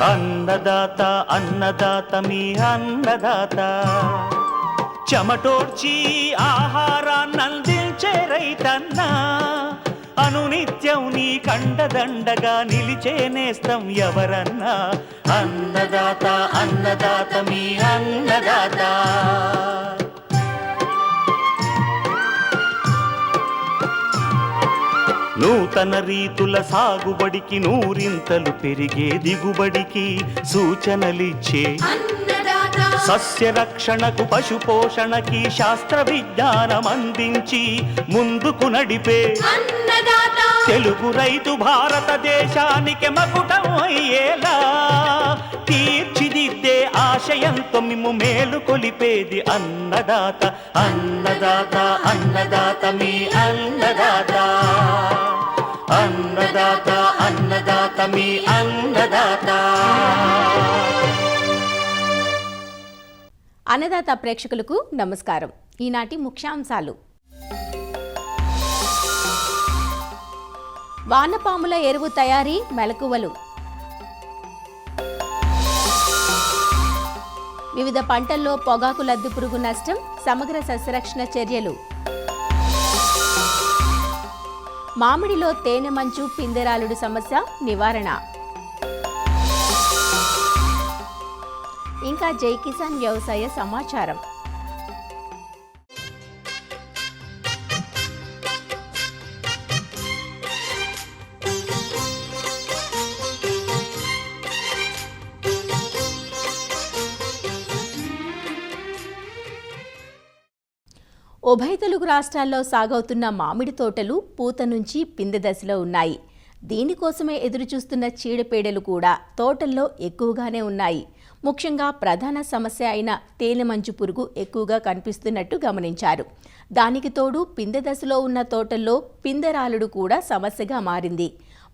అన్నదాత అన్నదాత మీ అన్నదాత చెమటోడ్చి ఆహారాన్నందించే రైతన్న అనునిత్యం నీ కండదండగా నిలిచే నేస్తం ఎవరన్నా అన్నదాత అన్నదాత మీ అన్నదాత. నూతన రీతుల సాగుబడికి నూరింతలు పెరిగే దిగుబడికి సూచనలిచ్చే సస్య రక్షణకు పశు పోషణకి శాస్త్ర విజ్ఞానం అందించి ముందుకు నడిపే తెలుగు రైతు భారతదేశానికి మకుటం అయ్యేలా తీర్చిదిద్దే ఆశయంతో మిమ్ము మేలు కొలిపేది అన్నదాత అన్నదాత అన్నదాత మీ అన్నదాత అన్నదాత అన్నదాత మీ అన్నదాత. అన్నదాత ప్రేక్షకులకు నమస్కారం. ఈనాటి ముఖ్యాంశాలు: వానపాముల ఎరువు తయారీ మెలకువలు, వివిధ పంటల్లో పొగాకు లద్దె పురుగు నష్టం సమగ్ర సస్యరక్షణ చర్యలు, మామిడిలో తేనె మంచు పిందెరాలుడు సమస్య నివారణ, ఇంకా జై కిసాన్ వ్యవసాయ సమాచారం. ఉభయ తెలుగు రాష్ట్రాల్లో సాగవుతున్న మామిడి తోటలు పూత నుంచి పిందె దశలో ఉన్నాయి. దీనికోసమే ఎదురుచూస్తున్న చీడపీడలు కూడా తోటల్లో ఎక్కువగానే ఉన్నాయి. ముఖ్యంగా ప్రధాన సమస్య అయిన తేనె మంచు పురుగు ఎక్కువగా కనిపిస్తున్నట్టు గమనించారు. దానికి తోడు పిందె దశలో ఉన్న తోటల్లో పిందెరాలుడు కూడా సమస్యగా మారింది.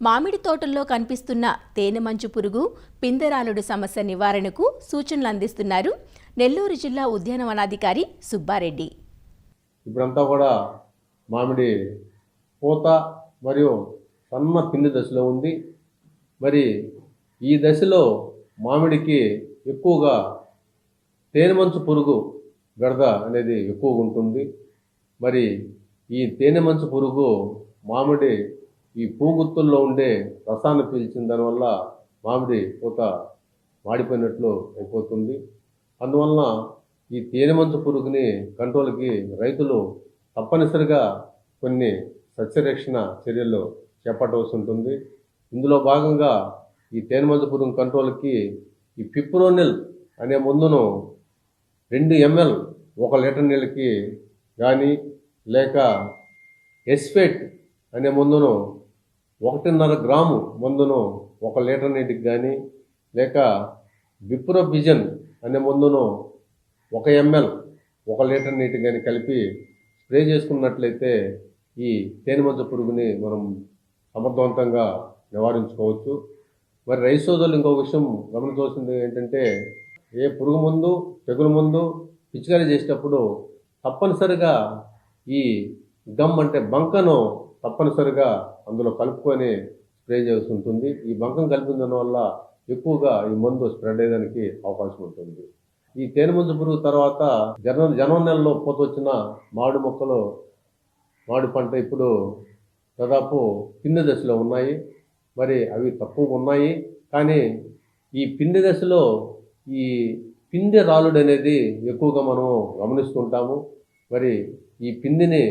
మామిడి తోటల్లో కనిపిస్తున్న తేనె మంచు పురుగు, పిందెరాలుడు సమస్య నివారణకు సూచనలు అందిస్తున్నారు నెల్లూరు జిల్లా ఉద్యానవనాధికారి సుబ్బారెడ్డి. ఇప్పుడంతా కూడా మామిడి పూత మరియు సన్న పిండి దశలో ఉంది. మరి ఈ దశలో మామిడికి ఎక్కువగా తేనెమంచు పురుగు బెడద అనేది ఎక్కువగా ఉంటుంది. మరి ఈ తేనెమంచు పురుగు మామిడి ఈ పూగుత్తుల్లో ఉండే రసాన్ని పీల్చిన దానివల్ల మామిడి పూత మాడిపోయినట్లు అయిపోతుంది. అందువలన ఈ తేనెమంచు పురుగుని కంట్రోల్కి రైతులు తప్పనిసరిగా కొన్ని సస్యరక్షణ చర్యలు చేపట్టవలసి ఉంటుంది. ఇందులో భాగంగా ఈ తేనెమంచు పురుగు కంట్రోల్కి ఈ పిప్రోనిల్ అనే మందును 2 ml 1 లీటర్ నీళ్ళకి కానీ, లేక ఎస్ఫేట్ అనే మందును 1.5 గ్రాము మందును 1 లీటర్ నీటికి కానీ, లేక బిప్రోబిజన్ అనే మందును 1 ml 1 లీటర్ నీటి కానీ కలిపి స్ప్రే చేసుకున్నట్లయితే ఈ తేనెమంచు పురుగుని మనం సమర్థవంతంగా నివారించుకోవచ్చు. మరి రైతు సోదరులు ఇంకో విషయం గమనించవలసింది ఏంటంటే, ఏ పురుగు మందు తెగులు మందు పిచికారీ చేసేటప్పుడు తప్పనిసరిగా ఈ గమ్ అంటే బంకను తప్పనిసరిగా అందులో కలుపుకొని స్ప్రే చేయాల్సి ఉంటుంది. ఈ బంకం కలిపిన దానివల్ల ఎక్కువగా ఈ మందు స్ప్రెడ్ అయ్యేదానికి అవకాశం ఉంటుంది. ఈ తేనెమంచు పురుగు తర్వాత జనవరి నెలలో పూత వచ్చిన మామిడి మొక్కలు, మామిడి పంట ఇప్పుడు దాదాపు పిందె దశలో ఉన్నాయి. మరి అవి తక్కువగా ఉన్నాయి. కానీ ఈ పిందె దశలో ఈ పిందె రాలుడు అనేది ఎక్కువగా మనం గమనిస్తుంటాము. మరి ఈ పిందెని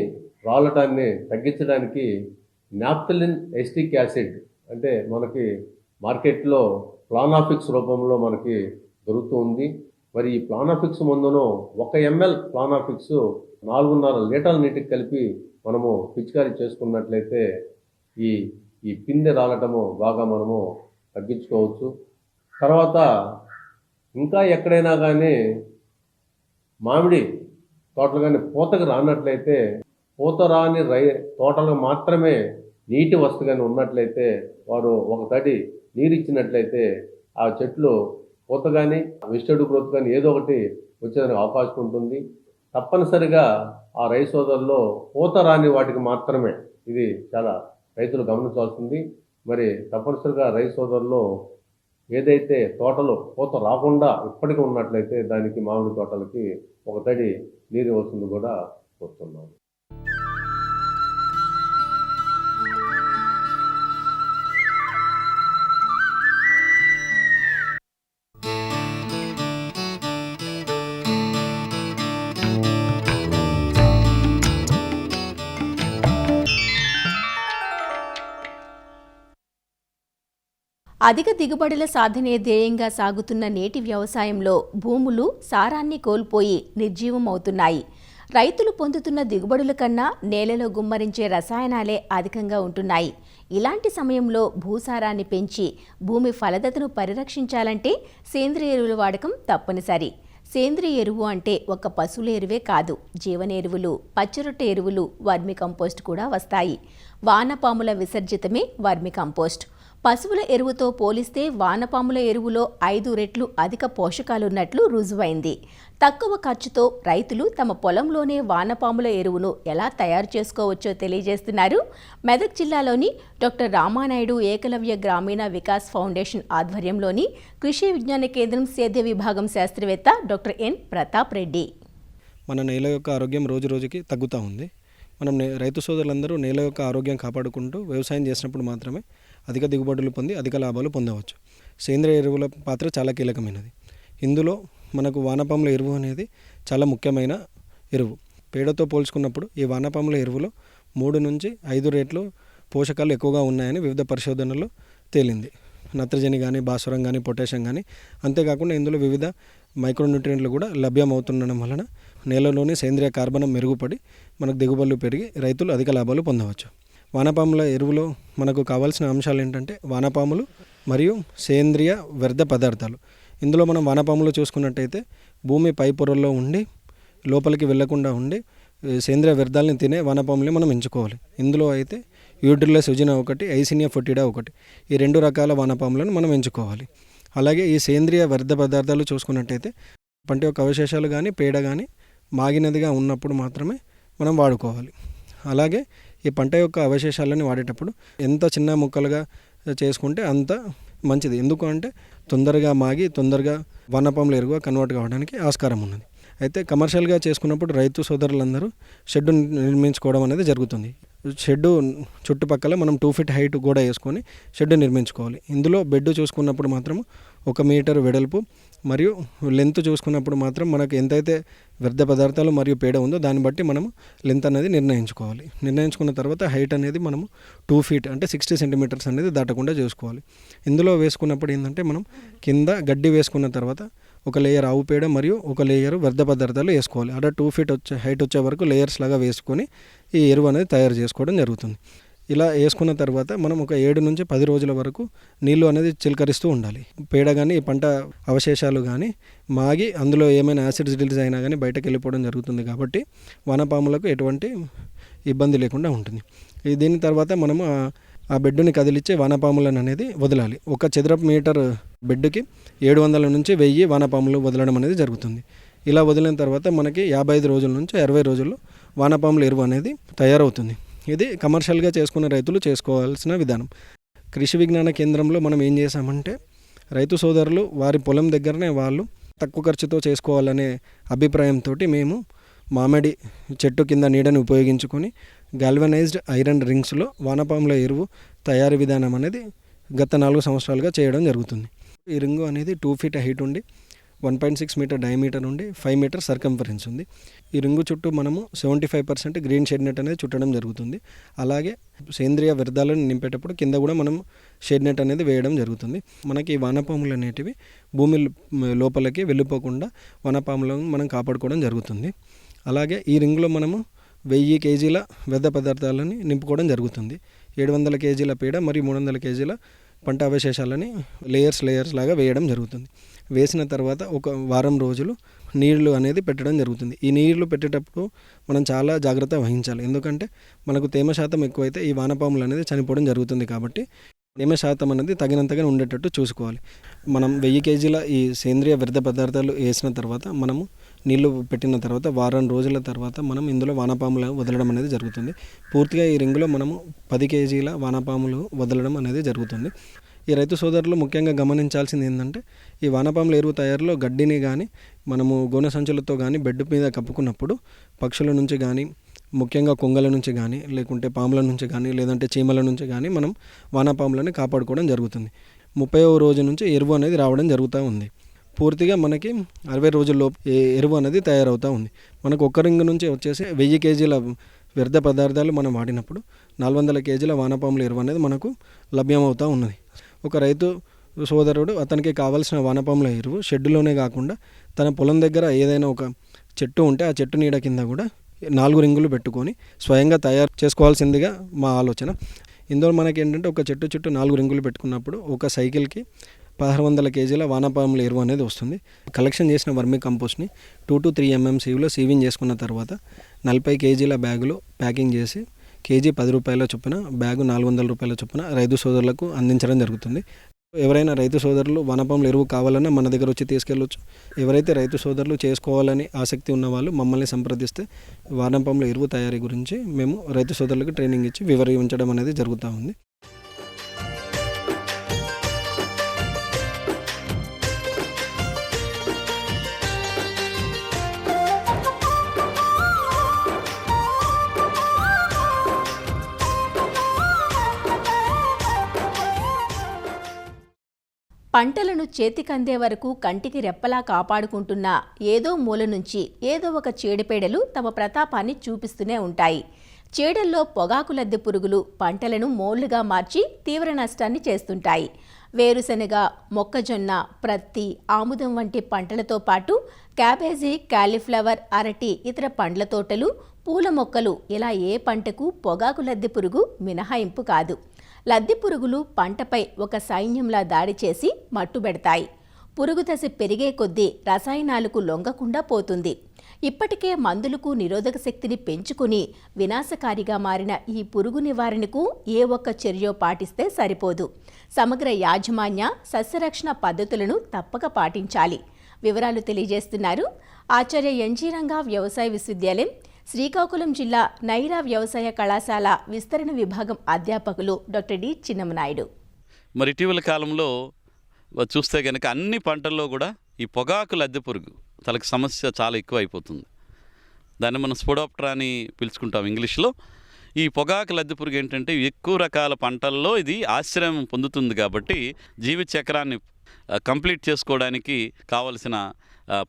రాలటాన్ని తగ్గించడానికి నాప్థలిన్ ఎస్టిక్ యాసిడ్ అంటే మనకి మార్కెట్లో ప్లానాఫిక్స్ రూపంలో మనకి దొరుకుతూ ఉంది. మరి ఈ ప్లానాఫిక్స్ మందును 1 ml ప్లానాఫిక్స్ 4.5 లీటర్ల నీటికి కలిపి మనము పిచికారీ చేసుకున్నట్లయితే ఈ పిందె రాలటము బాగా మనము తగ్గించుకోవచ్చు. తర్వాత ఇంకా ఎక్కడైనా కానీ మామిడి తోటలు కానీ పూతకు రానట్లయితే, పూత రాని తోటలు మాత్రమే నీటి వసతి కానీ ఉన్నట్లయితే వారు ఒక తడి నీరు ఇచ్చినట్లయితే ఆ చెట్లు పూత కానీ వెజిటేబుల్ గ్రోత్ కానీ ఏదో ఒకటి వచ్చేదానికి అవకాశం ఉంటుంది. తప్పనిసరిగా ఆ రైతు సోదరుల్లో పూత రాని వాటికి మాత్రమే, ఇది చాలా రైతులు గమనించాల్సింది. మరి తప్పనిసరిగా రైతు సోదరుల్లో ఏదైతే తోటలో పూత రాకుండా ఇప్పటికీ ఉన్నట్లయితే దానికి మామిడి తోటలకి ఒక తడి నీరు ఇవ్వాల్సింది కూడా కోరుతున్నాము. అధిక దిగుబడుల సాధనే ధ్యేయంగా సాగుతున్న నేటి వ్యవసాయంలో భూములు సారాన్ని కోల్పోయి నిర్జీవమవుతున్నాయి. రైతులు పొందుతున్న దిగుబడుల కన్నా నేలలో గుమ్మరించే రసాయనాలే అధికంగా ఉంటున్నాయి. ఇలాంటి సమయంలో భూసారాన్ని పెంచి భూమి ఫలదతను పరిరక్షించాలంటే సేంద్రియ ఎరువుల వాడకం తప్పనిసరి. సేంద్రియ ఎరువు అంటే ఒక్క పశువుల ఎరువే కాదు, జీవన ఎరువులు, పచ్చిరొట్టె ఎరువులు, వర్మి కంపోస్ట్ కూడా వస్తాయి. వానపాముల విసర్జితమే వర్మి కంపోస్ట్. పశువుల ఎరువుతో పోలిస్తే వానపాముల ఎరువులో 5 రెట్లు అధిక పోషకాలున్నట్లు రుజువైంది. తక్కువ ఖర్చుతో రైతులు తమ పొలంలోనే వానపాముల ఎరువును ఎలా తయారు చేసుకోవచ్చో తెలియజేస్తున్నారు మెదక్ జిల్లాలోని డాక్టర్ రామానాయుడు ఏకలవ్య గ్రామీణ వికాస్ ఫౌండేషన్ ఆధ్వర్యంలోని కృషి విజ్ఞాన కేంద్రం సేద్య విభాగం శాస్త్రవేత్త డాక్టర్ ఎన్ ప్రతాప్ రెడ్డి. మన నేల యొక్క ఆరోగ్యం రోజు రోజుకి తగ్గుతూ ఉంది. మనం రైతు సోదరులందరూ నేల యొక్క ఆరోగ్యం కాపాడుకుంటూ వ్యవసాయం చేసినప్పుడు మాత్రమే అధిక దిగుబడులు పొంది అధిక లాభాలు పొందవచ్చు. సేంద్రియ ఎరువుల పాత్ర చాలా కీలకమైనది. ఇందులో మనకు వానపాముల ఎరువు అనేది చాలా ముఖ్యమైన ఎరువు. పేడతో పోల్చుకున్నప్పుడు ఈ వానపాముల ఎరువులో 3 నుంచి 5 రెట్లు పోషకాలు ఎక్కువగా ఉన్నాయని వివిధ పరిశోధనల్లో తేలింది. నత్రజని కానీ, భాస్వరం కానీ, పొటాషియం కానీ, అంతేకాకుండా ఇందులో వివిధ మైక్రోన్యూట్రియంట్లు కూడా లభ్యమవుతుండడం వలన నేలలోని సేంద్రియ కార్బనం మెరుగుపడి మనకు దిగుబడులు పెరిగి రైతులు అధిక లాభాలు పొందవచ్చు. వానపాముల ఎరువులో మనకు కావాల్సిన అంశాలు ఏంటంటే వానపాములు మరియు సేంద్రియ వ్యర్థ పదార్థాలు. ఇందులో మనం వానపాములు చూసుకున్నట్టయితే భూమి పై పొరల్లో ఉండి లోపలికి వెళ్లకుండా ఉండి సేంద్రియ వ్యర్థాలని తినే వానపాములని మనం ఎంచుకోవాలి. ఇందులో అయితే యూట్రిల్లస్ యుజినా ఒకటి, ఐసినియా ఫొటిడా ఒకటి, ఈ 2 రకాల వానపాములను మనం ఎంచుకోవాలి. అలాగే ఈ సేంద్రియ వ్యర్థ పదార్థాలు చూసుకున్నట్టయితే పంట యొక్క అవశేషాలు కానీ, పేడ కానీ మాగినదిగా ఉన్నప్పుడు మాత్రమే మనం వాడుకోవాలి. అలాగే ఈ పంట యొక్క అవశేషాలని వాడేటప్పుడు ఎంత చిన్న ముక్కలుగా చేసుకుంటే అంత మంచిది. ఎందుకు అంటే తొందరగా మాగి తొందరగా వానపాముల ఎరువుగా కన్వర్ట్ కావడానికి ఆస్కారం ఉన్నది. అయితే కమర్షియల్గా చేసుకున్నప్పుడు రైతు సోదరులందరూ షెడ్ నిర్మించుకోవడం అనేది జరుగుతుంది. షెడ్ చుట్టుపక్కల మనం 2 ఫీట్ హైట్ కూడా వేసుకొని షెడ్ నిర్మించుకోవాలి. ఇందులో బెడ్ చూసుకున్నప్పుడు మాత్రం 1 మీటర్ వెడల్పు మరియు లెంత్ చూసుకున్నప్పుడు మాత్రం మనకు ఎంతైతే వ్యర్థ పదార్థాలు మరియు పేడ ఉందో దాన్ని బట్టి మనము లెంత్ అనేది నిర్ణయించుకోవాలి. నిర్ణయించుకున్న తర్వాత హైట్ అనేది మనము 2 ఫీట్ అంటే 60 సెంటీమీటర్స్ అనేది దాటకుండా చూసుకోవాలి. ఇందులో వేసుకున్నప్పుడు ఏంటంటే మనం కింద గడ్డి వేసుకున్న తర్వాత ఒక లేయర్ ఆవు పేడ మరియు ఒక లేయర్ వ్యర్థ పదార్థాలు వేసుకోవాలి. అలా 2 ఫీట్ హైట్ వచ్చే వరకు లేయర్స్ లాగా వేసుకొని ఈ ఎరువు అనేది తయారు చేసుకోవడం జరుగుతుంది. ఇలా వేసుకున్న తర్వాత మనం ఒక 7 నుంచి 10 రోజుల వరకు నీళ్లు అనేది చిలకరిస్తూ ఉండాలి. పేడ కానీ ఈ పంట అవశేషాలు కానీ మాగి అందులో ఏమైనా యాసిడ్స్ రిలీజ్ అయినా కానీ బయటకు వెళ్ళిపోవడం జరుగుతుంది. కాబట్టి వానపాములకు ఎటువంటి ఇబ్బంది లేకుండా ఉంటుంది. దీని తర్వాత మనము ఆ బెడ్డుని కదిలిచ్చే వానపాములను అనేది వదలాలి. 1 చదరపు మీటర్ బెడ్డుకి 700 నుంచి 1000 వానపాములు వదలడం అనేది జరుగుతుంది. ఇలా వదిలిన తర్వాత మనకి 55 రోజుల నుంచి 60 రోజుల్లో వానపాముల ఎరువు అనేది తయారవుతుంది. ఇది కమర్షియల్గా చేసుకునే రైతులు చేసుకోవాల్సిన విధానం. కృషి విజ్ఞాన కేంద్రంలో మనం ఏం చేసామంటే రైతు సోదరులు వారి పొలం దగ్గరనే వాళ్ళు తక్కువ ఖర్చుతో చేసుకోవాలనే అభిప్రాయంతో మేము మామిడి చెట్టు కింద నీడని ఉపయోగించుకొని గాల్వనైజ్డ్ ఐరన్ రింగ్స్లో వానపాముల ఎరువు తయారీ విధానం అనేది గత 4 సంవత్సరాలుగా చేయడం జరుగుతుంది. ఈ రింగు అనేది 2 ఫీట్ హైట్ ఉండి 1.6 మీటర్ డయామీటర్ ఉండి 5 మీటర్ సర్కంఫరెన్స్ ఉంది. ఈ రింగు చుట్టూ మనము 75% గ్రీన్ షేడ్ నెట్ అనేది చుట్టడం జరుగుతుంది. అలాగే సేంద్రియ వ్యర్థాలను నింపేటప్పుడు కింద కూడా మనం షేడ్ నెట్ అనేది వేయడం జరుగుతుంది. మనకి ఈ వానపాములు అనేటివి భూమి లోపలికి వెళ్ళిపోకుండా వానపాములను మనం కాపాడుకోవడం జరుగుతుంది. అలాగే ఈ రింగులో మనము 1000 కేజీల వ్యర్థ పదార్థాలని నింపుకోవడం జరుగుతుంది. 700 కేజీల పేడ మరియు 300 కేజీల పంట అవశేషాలని లేయర్స్ లాగా వేయడం జరుగుతుంది. వేసిన తర్వాత ఒక వారం రోజులు నీళ్లు అనేది పెట్టడం జరుగుతుంది. ఈ నీళ్లు పెట్టేటప్పుడు మనం చాలా జాగ్రత్త వహించాలి. ఎందుకంటే మనకు తేమ శాతం ఎక్కువైతే ఈ వానపాములు అనేది చనిపోవడం జరుగుతుంది. కాబట్టి తేమ శాతం అనేది తగినంతగా ఉండేటట్టు చూసుకోవాలి. మనం 1000 కేజీల ఈ సేంద్రియ వ్యర్థ పదార్థాలు వేసిన తర్వాత మనము నీళ్లు పెట్టిన తర్వాత వారం రోజుల తర్వాత మనం ఇందులో వానపాములు వదలడం అనేది జరుగుతుంది. పూర్తిగా ఈ రింగులో మనము 10 కేజీల వానపాములు వదలడం అనేది జరుగుతుంది. ఈ రైతు సోదరులు ముఖ్యంగా గమనించాల్సింది ఏంటంటే ఈ వానపాముల ఎరువు తయారీలో గడ్డిని కానీ మనము గోనె సంచులతో కానీ బెడ్ మీద కప్పుకున్నప్పుడు పక్షుల నుంచి కానీ ముఖ్యంగా కొంగల నుంచి కానీ లేకుంటే పాముల నుంచి కానీ లేదంటే చీమల నుంచి కానీ మనం వానపాములని కాపాడుకోవడం జరుగుతుంది. 30వ రోజు నుంచి ఎరువు అనేది రావడం జరుగుతూ ఉంది. పూర్తిగా మనకి 60 రోజుల్లో ఎరువు అనేది తయారవుతూ ఉంది. మనకు ఒక్క రింగ్ నుంచి వచ్చేసి 1000 కేజీల వ్యర్థ పదార్థాలు మనం వాడినప్పుడు 400 కేజీల వానపాముల ఎరువు అనేది మనకు లభ్యమవుతూ ఉన్నది. ఒక రైతు సోదరుడు అతనికి కావాల్సిన వానపాముల ఎరువు షెడ్డులోనే కాకుండా తన పొలం దగ్గర ఏదైనా ఒక చెట్టు ఉంటే ఆ చెట్టు నీడ కింద కూడా 4 రింగులు పెట్టుకొని స్వయంగా తయారు చేసుకోవాల్సిందిగా మా ఆలోచన. ఇందులో మనకి ఏంటంటే ఒక చెట్టు చుట్టూ 4 రింగులు పెట్టుకున్నప్పుడు ఒక సైకిల్కి 1600 కేజీల వానపాముల ఎరువు అనేది వస్తుంది. కలెక్షన్ చేసిన వర్మీ కంపోస్ట్ని 2 to 3 mm సీవ్లో సీవింగ్ చేసుకున్న తర్వాత 40 కేజీల బ్యాగులో ప్యాకింగ్ చేసి కేజీ 10 రూపాయల చొప్పున బ్యాగు 400 రూపాయల చొప్పున రైతు సోదరులకు అందించడం జరుగుతుంది. ఎవరైనా రైతు సోదరులు వానపాముల ఎరువు కావాలన్నా మన దగ్గర వచ్చి తీసుకెళ్ళవచ్చు. ఎవరైతే రైతు సోదరులు చేసుకోవాలని ఆసక్తి ఉన్న వాళ్ళు మమ్మల్ని సంప్రదిస్తే వానపాముల ఎరువు తయారీ గురించి మేము రైతు సోదరులకు ట్రైనింగ్ ఇచ్చి వివరించడం అనేది జరుగుతూ ఉంది. పంటలను చేతికందే వరకు కంటికి రెప్పలా కాపాడుకుంటున్న ఏదో మూల నుంచి ఏదో ఒక చీడపీడలు తమ ప్రతాపాన్ని చూపిస్తూనే ఉంటాయి. చీడల్లో పొగాకు లద్దె పురుగులు పంటలను మోళ్లుగా మార్చి తీవ్ర నష్టాన్ని చేస్తుంటాయి. వేరుశనగ, మొక్కజొన్న, ప్రత్తి, ఆముదం వంటి పంటలతో పాటు క్యాబేజీ, కాలీఫ్లవర్, అరటి, ఇతర పండ్ల తోటలు, పూల మొక్కలు ఇలా ఏ పంటకు పొగాకు లద్దె పురుగు మినహాయింపు కాదు. లద్దె పురుగులు పంటపై ఒక సైన్యంలా దాడి చేసి మట్టుబెడతాయి. పురుగు దశ పెరిగే కొద్దీ రసాయనాలకు లొంగకుండా పోతుంది. ఇప్పటికే మందులకు నిరోధక శక్తిని పెంచుకుని వినాశకారిగా మారిన ఈ పురుగు నివారణకు ఏ ఒక్క చర్యో పాటిస్తే సరిపోదు. సమగ్ర యాజమాన్య సస్యరక్షణ పద్ధతులను తప్పక పాటించాలి. వివరాలు తెలియజేస్తున్నారు ఆచార్య ఎన్జీ రంగా వ్యవసాయ విశ్వవిద్యాలయం, శ్రీకాకుళం జిల్లా నైరా వ్యవసాయ కళాశాల విస్తరణ విభాగం అధ్యాపకులు డాక్టర్ డి చిన్నమనాయుడు. మరి ఇటీవల కాలంలో చూస్తే కనుక అన్ని పంటల్లో కూడా ఈ పొగాకు లద్దె పురుగు తనకు సమస్య చాలా ఎక్కువ అయిపోతుంది. దాన్ని మనం స్పోడోప్టరా అని పిలుచుకుంటాం ఇంగ్లీష్లో. ఈ పొగాకు లద్దె పురుగు ఏంటంటే ఎక్కువ రకాల పంటల్లో ఇది ఆశ్రయం పొందుతుంది కాబట్టి జీవిత చక్రాన్ని కంప్లీట్ చేసుకోవడానికి కావలసిన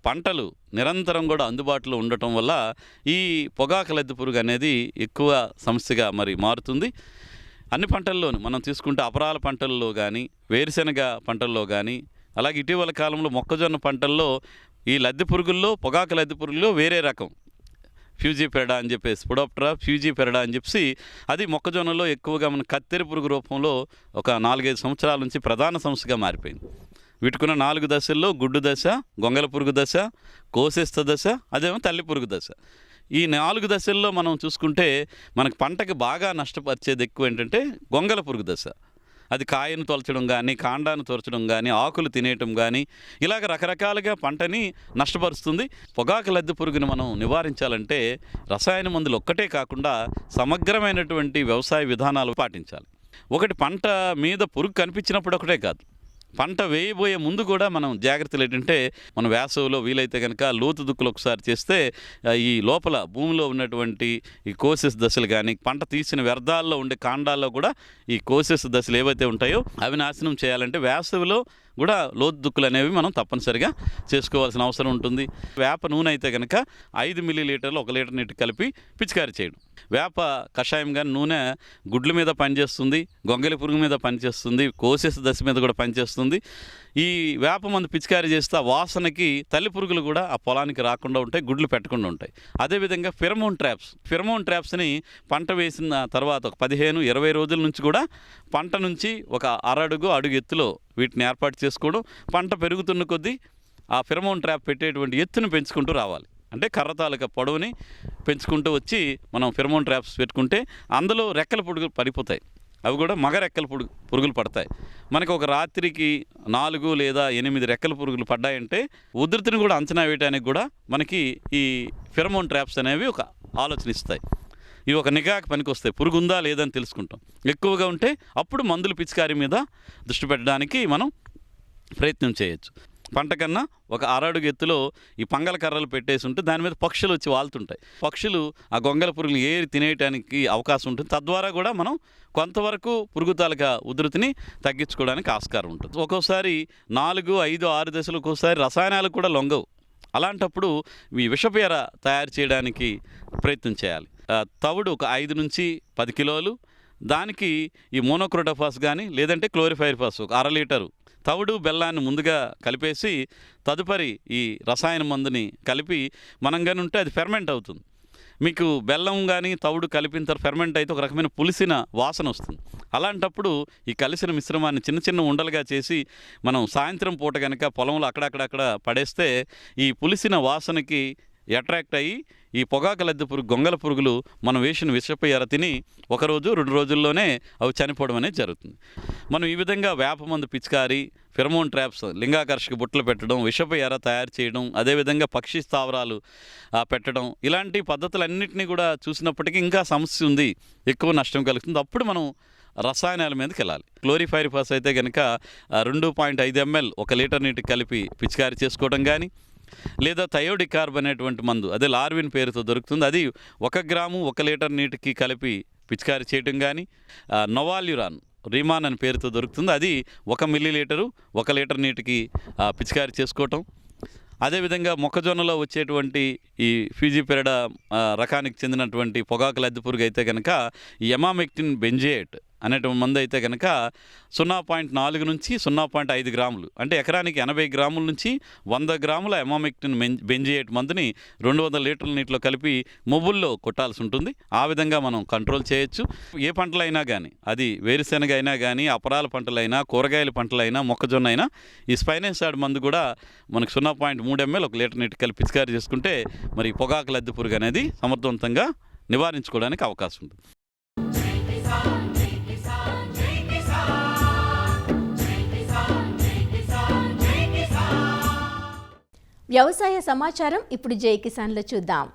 పంటలు నిరంతరం కూడా అందుబాటులో ఉండటం వల్ల ఈ పొగాకు లద్దె పురుగు అనేది ఎక్కువ సమస్యగా మరి మారుతుంది. అన్ని పంటల్లోనూ మనం తీసుకుంటే అపరాల పంటల్లో కానీ, వేరుశెనగ పంటల్లో కానీ, అలాగే ఇటీవల కాలంలో మొక్కజొన్న పంటల్లో ఈ లద్దె పురుగుల్లో పొగాకు లద్దె పురుగుల్లో వేరే రకం ఫ్యూజీపెరడా అని చెప్పేసి స్పోడోప్టరా ఫ్యూజీపెరడా అని చెప్పి అది మొక్కజొన్నలో ఎక్కువగా మన కత్తెర పురుగు రూపంలో ఒక 4-5 సంవత్సరాల నుంచి ప్రధాన సమస్యగా మారిపోయింది. వీటికున్న 4 దశల్లో గుడ్డు దశ, గొంగల పురుగు దశ, కోసేస్త దశ, అదేమో తల్లి పురుగు దశ. ఈ 4 దశల్లో మనం చూసుకుంటే మనకు పంటకి బాగా నష్టపరిచేది ఎక్కువ ఏంటంటే గొంగల పురుగు దశ. అది కాయను తొలచడం కానీ, కాండాన్ని తొలచడం కానీ, ఆకులు తినేయటం కానీ, ఇలాగ రకరకాలుగా పంటని నష్టపరుస్తుంది. పొగాకు లద్దె పురుగుని మనం నివారించాలంటే రసాయన మందులు ఒక్కటే కాకుండా సమగ్రమైనటువంటి వ్యవసాయ విధానాలు పాటించాలి. ఒకటి పంట మీద పురుగు కనిపించినప్పుడు ఒకటే కాదు, పంట వేయబోయే ముందు కూడా మనం జాగ్రత్తలు ఏంటంటే మన వేసవిలో వీలైతే కనుక లోతు దుక్కులు ఒకసారి చేస్తే ఈ లోపల భూమిలో ఉన్నటువంటి ఈ కోసెస్ దశలు కానీ, పంట తీసిన వ్యర్థాల్లో ఉండే కాండాల్లో కూడా ఈ కోసెస్ దశలు ఏవైతే ఉంటాయో అవి నాశనం చేయాలంటే వేసవిలో కూడా లోతు దుక్కులు అనేవి మనం తప్పనిసరిగా చేసుకోవాల్సిన అవసరం ఉంటుంది. వేప నూనె అయితే కనుక 5 మిల్లీలీటర్లు 1 లీటర్ నీటి కలిపి పిచికారీ చేయడం. వేప కషాయం కానీ నూనె గుడ్ల మీద పనిచేస్తుంది, గొంగలి పురుగు మీద పనిచేస్తుంది, కోసెస్ దశ మీద కూడా పనిచేస్తుంది. ఈ వేప మందు పిచికారీ చేస్తే ఆ వాసనకి తల్లి పురుగులు కూడా ఆ పొలానికి రాకుండా ఉంటాయి, గుడ్లు పెట్టకుండా ఉంటాయి. అదేవిధంగా ఫిరమోన్ ట్రాప్స్ని పంట వేసిన తర్వాత ఒక 15-20 రోజుల నుంచి కూడా పంట నుంచి ఒక అడుగు ఎత్తులో వీటిని ఏర్పాటు చేసుకోవడం, పంట పెరుగుతున్న కొద్దీ ఆ ఫిరమోన్ ట్రాప్ పెట్టేటువంటి ఎత్తును పెంచుకుంటూ రావాలి. అంటే కర్ర తాలూకా పొడవుని పెంచుకుంటూ వచ్చి మనం ఫిరమోన్ ట్రాప్స్ పెట్టుకుంటే అందులో రెక్కల పురుగులు పడిపోతాయి. అవి కూడా మగ రెక్కల పురుగులు పడతాయి. మనకు ఒక రాత్రికి 4 లేదా 8 రెక్కల పురుగులు పడ్డాయంటే ఉధృతిని కూడా అంచనా వేయడానికి కూడా మనకి ఈ ఫిరమోన్ ట్రాప్స్ అనేవి ఒక ఆలోచన ఇస్తాయి. ఇవి ఒక నిఘాకి పనికి వస్తాయి, పురుగు ఉందా లేదని తెలుసుకుంటాం. ఎక్కువగా ఉంటే అప్పుడు మందుల పిచికారీ మీద దృష్టి పెట్టడానికి మనం ప్రయత్నం చేయొచ్చు. పంట కన్నా ఒక అరడుగు ఎత్తులో ఈ పంగల కర్రలు పెట్టేసి ఉంటే దాని మీద పక్షులు వచ్చి వాళ్తుంటాయి. పక్షులు ఆ గొంగల పురుగులు ఏరి తినేయడానికి అవకాశం ఉంటుంది. తద్వారా కూడా మనం కొంతవరకు పురుగు తాలూకా ఉధృతిని తగ్గించుకోవడానికి ఆస్కారం ఉంటుంది. ఒక్కోసారి 4, 5, 6 దశలు ఒక్కోసారి రసాయనాలు కూడా లొంగవు. అలాంటప్పుడు ఈ విషపేర తయారు చేయడానికి ప్రయత్నం చేయాలి. తవుడు ఒక 5 నుంచి 10 కిలోలు, దానికి ఈ మోనోక్రోటోఫాస్ కానీ లేదంటే క్లోరిఫైరిఫాస్ ఒక 1/2 లీటరు తవుడు బెల్లాన్ని ముందుగా కలిపేసి తదుపరి ఈ రసాయన మందుని కలిపి మనం కానీ ఉంటే అది ఫెర్మెంట్ అవుతుంది. మీకు బెల్లం కానీ తవుడు కలిపిన తర్వాత ఫెర్మెంట్ అయితే ఒక రకమైన పులిసిన వాసన వస్తుంది. అలాంటప్పుడు ఈ కలిసిన మిశ్రమాన్ని చిన్న చిన్న ఉండలుగా చేసి మనం సాయంత్రం పూట కనుక పొలంలో అక్కడక్కడ పడేస్తే ఈ పులిసిన వాసనకి అట్రాక్ట్ అయ్యి ఈ పొగాకు లద్దె పురుగు గొంగల పురుగులు మనం వేసిన విషపు ఎర తిని 1 రోజు 2 రోజుల్లోనే అవి చనిపోవడం అనేది జరుగుతుంది. మనం ఈ విధంగా వేప మందు పిచికారి, ఫెరమోన్ ట్రాప్స్, లింగాకర్షక బుట్టలు పెట్టడం, విషపు ఎర తయారు చేయడం, అదేవిధంగా పక్షి స్థావరాలు పెట్టడం, ఇలాంటి పద్ధతులన్నింటినీ కూడా చూసినప్పటికీ ఇంకా సమస్య ఉంది, ఎక్కువ నష్టం కలుగుతుంది. అప్పుడు మనం రసాయనాల మీదకి వెళ్ళాలి. క్లోరిఫైరిఫాస్ అయితే కనుక 2.5 ml 1 లీటర్ నీటికి కలిపి పిచికారి చేసుకోవడం కానీ, లేదా థయోడికార్బ్ అనేటువంటి మందు అదే లార్విన్ పేరుతో దొరుకుతుంది, అది 1 గ్రాము 1 లీటర్ నీటికి కలిపి పిచికారి చేయడం కానీ, నొవాల్యురాన్ రీమాన్ అని పేరుతో దొరుకుతుంది, అది 1 మిల్లీలీటరు 1 లీటర్ నీటికి పిచికారి చేసుకోవటం. అదేవిధంగా మొక్కజొన్నలో వచ్చేటువంటి ఈ ఫీజిపెరడా రకానికి చెందినటువంటి పొగాకు లద్దె పురుగు అయితే కనుక ఈ ఎమామెక్టిన్ బెంజేట్ అనేటువంటి మందు అయితే కనుక 0.4 నుంచి 0.5 గ్రాములు అంటే ఎకరానికి 80 గ్రాముల నుంచి 100 గ్రాముల ఎమామెక్టిన్ బెంజేట్ మందుని 200 లీటర్ల నీటిలో కలిపి మొబ్బుల్లో కొట్టాల్సి ఉంటుంది. ఆ విధంగా మనం కంట్రోల్ చేయొచ్చు. ఏ పంటలైనా కానీ, అది వేరుశెనగ అయినా కానీ, అపరాల పంటలైనా, కూరగాయల పంటలైనా, మొక్కజొన్న అయినా ఈ స్పైనోసాడ్ మందు కూడా మనకు 0.3 ml 1 లీటర్ నీటి కలిపి పిచికారి చేసుకుంటే మరి పొగాకు లద్దె పురుగు అనేది సమర్థవంతంగా నివారించుకోవడానికి అవకాశం ఉంటుంది. వ్యవసాయ సమాచారం ఇప్పుడు జై కిసాన్లో చూద్దాం.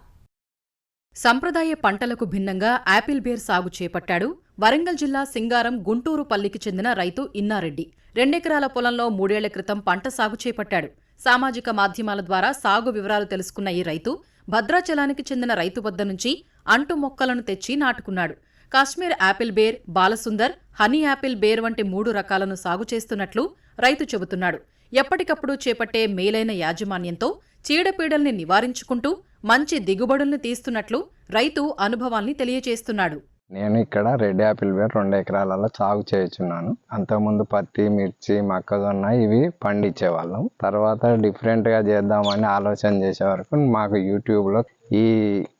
సంప్రదాయ పంటలకు భిన్నంగా యాపిల్ బేర్ సాగు చేపట్టాడు వరంగల్ జిల్లా సింగారం గుంటూరుపల్లికి చెందిన రైతు ఇన్నారెడ్డి. 2 ఎకరాల పొలంలో 3 ఏళ్ల క్రితం పంట సాగు చేపట్టాడు. సామాజిక మాధ్యమాల ద్వారా సాగు వివరాలు తెలుసుకున్న ఈ రైతు భద్రాచలానికి చెందిన రైతు వద్ద నుంచి అంటు మొక్కలను తెచ్చి నాటుకున్నాడు. Kashmir apple ber, Balasundar, honey apple ber వంటి 3 రకాలను సాగు చేస్తున్నట్లు రైతు చెబుతున్నాడు. ఎప్పటికప్పుడు చేపట్టే మేలైన యాజమాన్యంతో చీడపీడల్ని నివారించుకుంటూ మంచి దిగుబడుల్ని తీస్తున్నట్లు రైతు అనుభవాల్ని తెలియజేస్తున్నాడు. నేను ఇక్కడ రెడ్ యాపిల్ బేర్ 2 ఎకరాలలో సాగు చేస్తున్నాను. అంతకుముందు పత్తి, మిర్చి, మొక్కజొన్న ఇవి పండించేవాళ్ళం. తర్వాత డిఫరెంట్గా చేద్దామని ఆలోచన చేసే వరకు మాకు యూట్యూబ్లో ఈ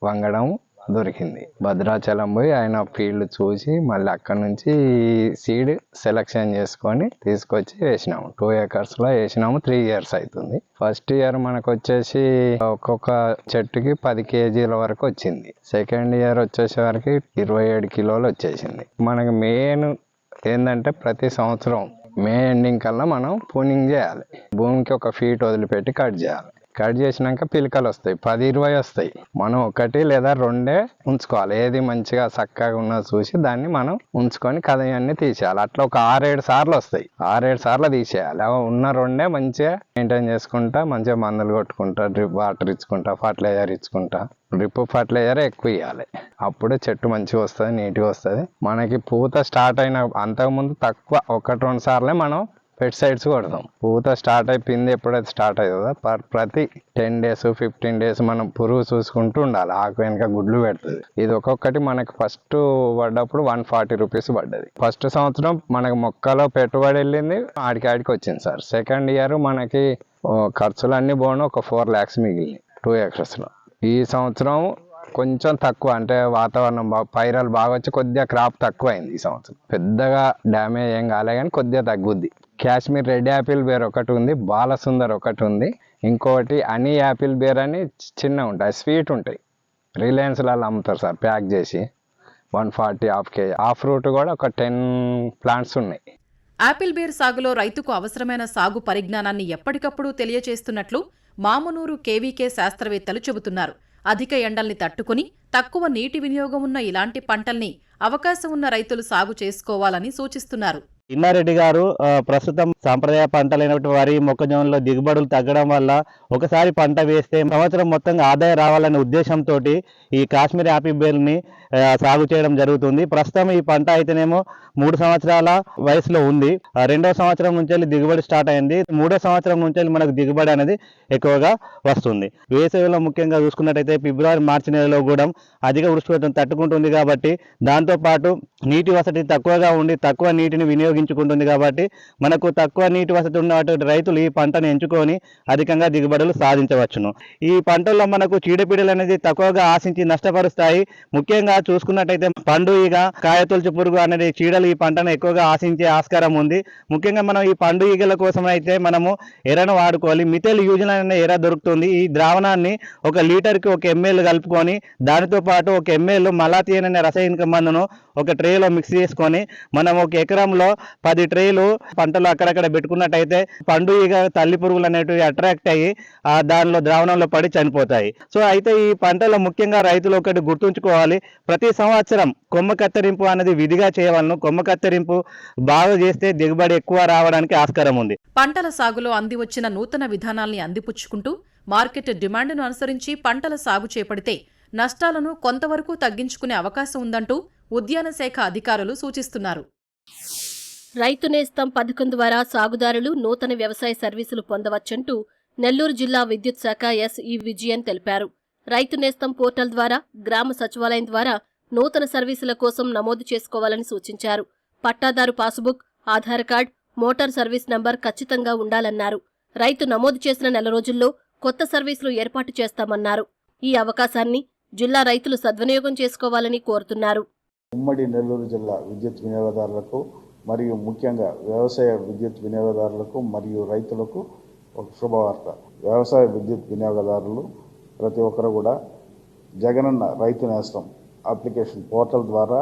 వంగడం దొరికింది. భద్రాచలం పోయి ఆయన ఫీల్డ్ చూసి మళ్ళీ అక్కడ నుంచి సీడ్ సెలెక్షన్ చేసుకొని తీసుకొచ్చి వేసినాము. 2 acresలో వేసినాము. 3 years అవుతుంది. ఫస్ట్ ఇయర్ మనకు వచ్చేసి ఒక్కొక్క చెట్టుకి 10 kgల వరకు వచ్చింది. సెకండ్ ఇయర్ వచ్చేసే వరకు 27 కిలోలు వచ్చేసింది. మనకు మెయిన్ ఏంటంటే ప్రతి సంవత్సరం మే ఎండింగ్ కల్లా మనం ప్రూనింగ్ చేయాలి. భూమికి 1 feet వదిలిపెట్టి కట్ చేయాలి. కట్ చేసినాక పిలకలు వస్తాయి, 10-20 వస్తాయి. మనం 1 లేదా 2 ఉంచుకోవాలి. ఏది మంచిగా చక్కగా ఉన్నది చూసి దాన్ని మనం ఉంచుకొని కదయన్ని తీసేయాలి. అట్లా ఒక 6-7 సార్లు వస్తాయి. 6-7 సార్లు తీసేయాలి. ఉన్న 2 మంచిగా మెయింటైన్ చేసుకుంటా, మంచిగా మందులు కొట్టుకుంటా, డ్రిప్ వాటర్ ఇచ్చుకుంటా, ఫర్టిలైజర్ ఇచ్చుకుంటా. డ్రిప్ ఫర్టిలైజర్ ఎక్కువ ఇవ్వాలి. అప్పుడే చెట్టు మంచిగా వస్తుంది, నీట్గా వస్తుంది. మనకి పూత స్టార్ట్ అయిన అంతకుముందు తక్కువ 1-2 సార్లే మనం పెస్టిసైడ్స్ కొడతాం. పూత స్టార్ట్ అయిపోయింది ఎప్పుడైతే స్టార్ట్ అవుతుందో ప్రతి 10 days 15 days మనం పురుగు చూసుకుంటూ ఉండాలి. ఆకు వెనక గుడ్లు పెడుతుంది. ఇది ఒక్కొక్కటి మనకి ఫస్ట్ పడ్డప్పుడు 140 rupees పడ్డది. ఫస్ట్ సంవత్సరం మనకి మొక్కలో పెట్టుబడి వెళ్ళింది ఆడికి వచ్చింది సార్. సెకండ్ ఇయర్ మనకి ఖర్చులన్నీ పోను ఒక 4 lakhs మిగిలింది 2 acresలో. ఈ సంవత్సరం కొంచెం తక్కువ, అంటే వాతావరణం పైరలు బాగా వచ్చి కొద్దిగా క్రాప్ తక్కువ అయింది. ఈ సంవత్సరం పెద్దగా డ్యామేజ్ ఏం కాలే కానీ కొద్దిగా తగ్గుద్ది. కాశ్మీర్ రెడ్ యాపిల్ బేర్ ఒకటి ఉంది, బాలసుందర్ ఒకటి ఉంది, ఇంకోటి హనీ యాపిల్ బేర్ అని చిన్న ఉంటాయి, స్వీట్ ఉంటాయి. రిలయన్స్లలో అమ్ముతారు సార్ ప్యాక్ చేసి 140 half kg. ఆ ఫ్రూట్ కూడా ఒక 10 plants ఉన్నాయి. యాపిల్ బేర్ సాగులో రైతుకు అవసరమైన సాగు పరిజ్ఞానాన్ని ఎప్పటికప్పుడు తెలియచేస్తున్నట్లు మామునూరు కేవీకే శాస్త్రవేత్తలు చెబుతున్నారు. అధిక ఎండల్ని తట్టుకుని తక్కువ నీటి వినియోగం ఉన్న ఇలాంటి పంటల్ని అవకాశం ఉన్న రైతులు సాగు చేసుకోవాలని సూచిస్తున్నారు. ఇన్నారెడ్డి గారు ప్రస్తుతం సాంప్రదాయ పంటలైనటువంటి వరి, మొక్కజొన్నలో దిగుబడులు తగ్గడం వల్ల ఒకసారి పంట వేస్తే సంవత్సరం మొత్తంగా ఆదాయం రావాలనే ఉద్దేశంతో ఈ కాశ్మీర్ యాపిల్ బేర్ని సాగు చేయడం జరుగుతుంది. ప్రస్తుతం ఈ పంట అయితేనేమో 3 సంవత్సరాల వయసులో ఉంది. 2వ సంవత్సరం నుంచి దిగుబడి స్టార్ట్ అయింది. 3వ సంవత్సరం నుంచి మనకు దిగుబడి అనేది ఎక్కువగా వస్తుంది. వేసవిలో ముఖ్యంగా చూసుకున్నట్టయితే ఫిబ్రవరి, మార్చి నెలలో కూడా అధిక వృష్టిపాతం తట్టుకుంటుంది కాబట్టి, దాంతోపాటు నీటి వసతి తక్కువగా ఉండి తక్కువ నీటిని వినియోగించుకుంటుంది కాబట్టి మనకు తక్కువ నీటి వసతి ఉన్నటువంటి రైతులు ఈ పంటను ఎంచుకొని అధికంగా దిగుబడులు సాధించవచ్చును. ఈ పంటల్లో మనకు చీడపీడలు అనేది తక్కువగా ఆశించి నష్టపరుస్తాయి. ముఖ్యంగా చూసుకున్నట్టయితే పండు ఈగ, కాయతొలుచు పురుగు అనేది చీడలు ఈ పంటను ఎక్కువగా ఆశించే ఆస్కారం ఉంది. ముఖ్యంగా మనం ఈ పండు ఈగల కోసం అయితే మనము ఎరను వాడుకోవాలి. మిథైల్ యూజిన్ అనే ఎర దొరుకుతుంది. ఈ ద్రావణాన్ని 1 లీటర్కి 1 ml కలుపుకొని దానితో పాటు 1 ml మలాథియన్ అనే రసాయనిక మందును ఒక ట్రేలో మిక్స్ చేసుకొని మనం 1 ఎకరంలో 10 ట్రేలు పంటలు అక్కడక్కడ పెట్టుకున్నట్టయితే పండు ఈగ, తల్లి పురుగులు అనేటివి అట్రాక్ట్ అయ్యి దానిలో ద్రావణంలో పడి చనిపోతాయి. సో అయితే ఈ పంటలో ముఖ్యంగా రైతులు ఒకటి గుర్తుంచుకోవాలి, ప్రతి సంవత్సరం కొమ్మ కత్తిరింపు అనేది విధిగా చేయవలను. కొమ్మ కత్తిరింపు బాగా చేస్తే దిగుబడి ఎక్కువ రావడానికి ఆస్కారం ఉంది. పంటల సాగులో అంది వచ్చిన నూతన విధానాల్ని అందిపుచ్చుకుంటూ మార్కెట్ డిమాండ్ను అనుసరించి పంటల సాగు చేపడితే నష్టాలను కొంతవరకు తగ్గించుకునే అవకాశం ఉందంటూ ఉద్యాన శాఖ అధికారులు సూచిస్తున్నారు. రైతు నేస్తం పథకం ద్వారా సాగుదారులు నూతన వ్యవసాయ సర్వీసులు పొందవచ్చంటూ నెల్లూరు జిల్లా విద్యుత్ శాఖ ఎస్.ఈ. విజయన్ తెలిపారు. రైతు నేస్తం పోర్టల్ ద్వారా గ్రామ సచివాలయం ద్వారా నూతన సర్వీసుల కోసం నమోదు చేసుకోవాలని సూచించారు. పట్టాదారు passbook, Aadhaar card, motor service number ఖచ్చితంగా ఉండాలన్నారు. రైతు నమోదు చేసిన నెల రోజుల్లో కొత్త సర్వీసులు ఏర్పాటు చేస్తామన్నారు. ఈ అవకాశాన్ని జిల్లా రైతులు సద్వినియోగం చేసుకోవాలని కోరుతున్నారు. ఉమ్మడి నెల్లూరు జిల్లా విద్యుత్ వినియోగదారులకు మరియు ముఖ్యంగా వ్యవసాయ విద్యుత్ వినియోగదారులకు మరియు రైతులకు ఒక శుభవార్త. వ్యవసాయ విద్యుత్ వినియోగదారులు ప్రతి ఒక్కరు కూడా జగనన్న రైతు నేస్తం అప్లికేషన్ పోర్టల్ ద్వారా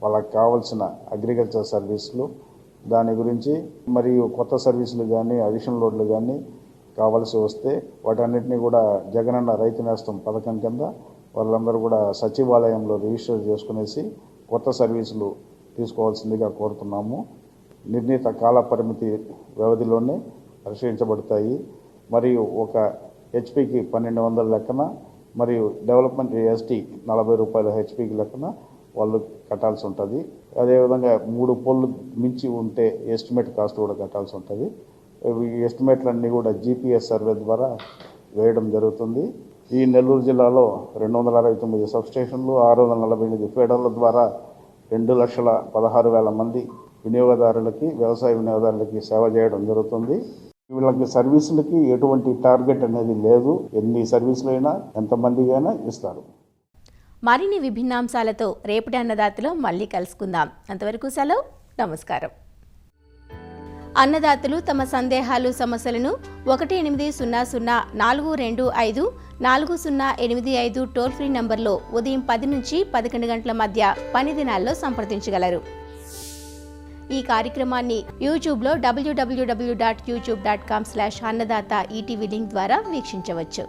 వాళ్ళకి కావాల్సిన అగ్రికల్చర్ సర్వీసులు, దాని గురించి మరియు కొత్త సర్వీసులు కానీ అడిషనల్ లోడ్లు కానీ కావాల్సి వస్తే వాటన్నిటిని కూడా జగనన్న రైతు నేస్తం పథకం కింద వాళ్ళందరూ కూడా సచివాలయంలో రిజిస్టర్ చేసుకునేసి కొత్త సర్వీసులు తీసుకోవాల్సిందిగా కోరుతున్నాము. నిర్ణీత కాల పరిమితి వ్యవధిలోనే పరిశీలించబడతాయి. మరియు ఒక హెచ్పికి 1200 లెక్కన మరియు డెవలప్మెంట్ ఎస్టీ 40 రూపాయల హెచ్పికి లెక్కన వాళ్ళు కట్టాల్సి ఉంటుంది. అదేవిధంగా 3 పోళ్ళు మించి ఉంటే ఎస్టిమేట్ కాస్ట్ కూడా కట్టాల్సి ఉంటుంది. ఈ ఎస్టిమేట్లన్నీ కూడా జీపీఎస్ సర్వే ద్వారా వేయడం జరుగుతుంది. ఈ నెల్లూరు జిల్లాలో 269 సబ్స్టేషన్లు, 648 ఫీడర్ల ద్వారా 2,16,000 మంది వినియోగదారులకి, వ్యవసాయ వినియోగదారులకి సేవ చేయడం జరుగుతుంది. వీళ్ళకి సర్వీసులకి ఎటువంటి టార్గెట్ అనేది లేదు. ఎన్ని సర్వీసులైనా ఎంతమందికైనా ఇస్తారు. మరిన్ని విభిన్నాంశాలతో రేపటి అన్నదాతలో మళ్ళీ కలుసుకుందాం. అంతవరకు సెలవు, నమస్కారం. అన్నదాతలు తమ సందేహాలు, సమస్యలను 18004254085 టోల్ ఫ్రీ నంబర్లో ఉదయం 10 నుంచి 11 గంటల మధ్య పని దినాల్లో సంప్రదించగలరు. ఈ కార్యక్రమాన్ని యూట్యూబ్లో www.youtube.com/అన్నదాత ఈటీవీ లింక్ ద్వారా వీక్షించవచ్చు.